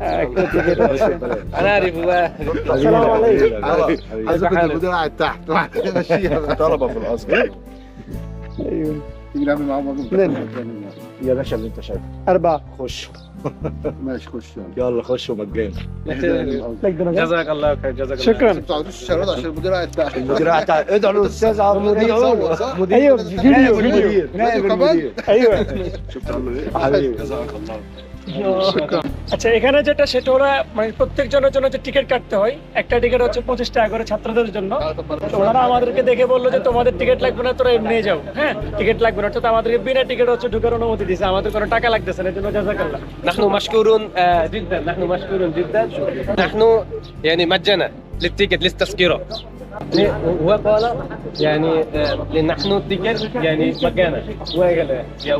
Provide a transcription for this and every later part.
একটা টিকিট আছে। انا اعرف আসসালামু আলাইকুম। عايزك المدير قاعد تحت واحد ماشيها طلبه في الاصل. ايوه تيجي نعمل معاهم واجب يا باشا اللي انت شايفه. 4 خش ماشي خش يلا يلا خش ومجاني. لك جزاك الله خير جزاك الله شكرا. ما تقعدوش الشهادة عشان المدير قاعد تحت المدير قاعد ادعوا للاستاذ عبد المدير المدير صور صح؟ ايوه فيديو المدير نائب المدير. ايوه شفت عنه ايه؟ حبيبي جزاك الله. আচ্ছা এখানে যেটা সেটা হলো মানে প্রত্যেকজনের জন্য যে টিকিট কাটতে হয়, একটা টিকিট হচ্ছে 25 টাকা করে ছাত্রদের জন্য। তো ওনারা আমাদেরকে দেখে বললো যে তোমাদের টিকিট লাগবে না, তোরা এমনি যাও, হ্যাঁ টিকিট লাগবে না। অর্থাৎ আমাদেরকে বিনা টিকিট হচ্ছে ঢোকার অনুমতি দিয়েছে, আমাদের কোনো টাকা লাগতেছে না, এর জন্য জাযাকাল্লাহ। نحن مشكورون جدا نحن مشكورون جدا نحن يعني مجانا للتيكت للتذكرة هو قال يعني نحن التيكت يعني مجانا هو قال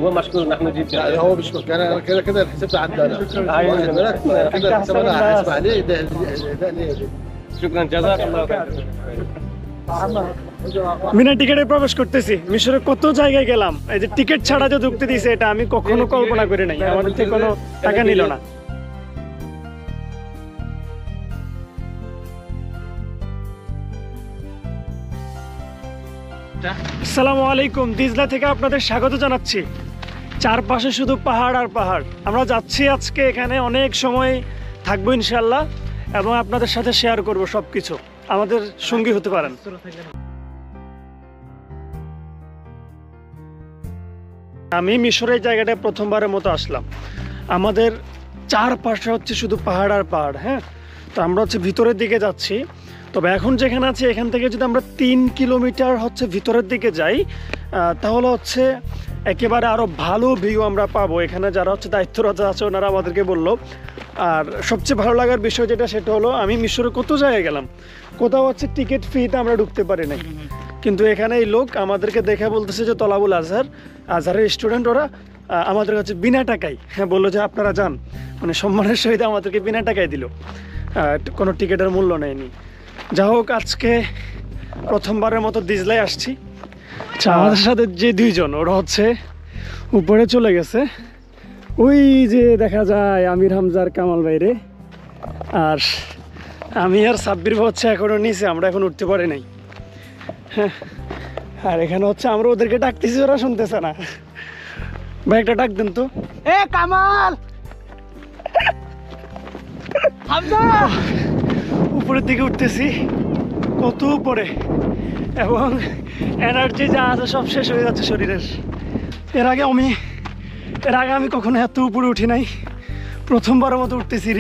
هو مشكور نحن جدا يعني هو مش مكان انا كده كده الحساب ده عندي انا أيوة. واخد بالك؟ كده الحساب انا هحاسب عليه ده ليه شكرا جزاك الله خير বিনা টিকিটে প্রবেশ করতেছি। মিশরে কত জায়গায় গেলাম, এই যে টিকিট ছাড়া যে ঢুকতে দিয়েছে এটা আমি কখনো কল্পনা করি নাই, আমাদের থেকে কোনো টাকা নিল না। আসসালামু আলাইকুম, দিজলা থেকে আপনাদের স্বাগত জানাচ্ছি। চারপাশে শুধু পাহাড় আর পাহাড়। আমরা যাচ্ছি আজকে এখানে অনেক সময় থাকবো ইনশাল্লাহ, এবং আপনাদের সাথে শেয়ার করব সবকিছু। আমাদের সঙ্গী হতে পারেন। আমি মিশরের জায়গাটায় প্রথমবারের মতো আসলাম। আমাদের চারপাশে হচ্ছে শুধু পাহাড় আর পাহাড়। হ্যাঁ, তো আমরা হচ্ছে ভিতরের দিকে যাচ্ছি। তবে এখন যেখানে আছি এখান থেকে যদি আমরা 3 কিলোমিটার হচ্ছে ভিতরের দিকে যাই, তাহলে হচ্ছে একেবারে আরও ভালো ভিউ আমরা পাবো। এখানে যারা হচ্ছে দায়িত্বরত আছে ওনারা আমাদেরকে বললো। আর সবচেয়ে ভালো লাগার বিষয় যেটা সেটা হলো, আমি মিশরে কত জায়গায় গেলাম, কোথাও হচ্ছে টিকিট ফ্রিতে আমরা ঢুকতে পারি নাই, কিন্তু এখানে এই লোক আমাদেরকে দেখে বলতেছে যে তলাবুল আজহারের স্টুডেন্ট ওরা, আমাদের হচ্ছে বিনা টাকায় হ্যাঁ বললো যে আপনারা যান, মানে সম্মানের সহিত আমাদেরকে বিনা টাকায় দিল, কোনো টিকিটের মূল্য নেয়নি। যা হোক, আজকে প্রথমবারের মতো দিজলায় আসছি। আমাদের সাথে যে দুইজন ওরা হচ্ছে উপরে চলে গেছে, ওই যে দেখা যায় আমির হামজার কামাল বাইরে, আর আমি আর সাব্বির হচ্ছে এখনো নিচে, আমরা এখন উঠতে পারি নাই। হ্যাঁ, আর এখানে হচ্ছে আমরা ওদেরকে ডাকতেছি, ওরা শুনতেছে না। ভাই একটা ডাক দেন তো। এ কামাল, উপরের দিকে উঠতেছি, কত উপরে, এবং এনার্জি যা আছে সব শেষ হয়ে যাচ্ছে শরীরের। এর আগে আমি কখনো এত উপরে উঠি নাই, প্রথমবারের মতো উঠতেছি।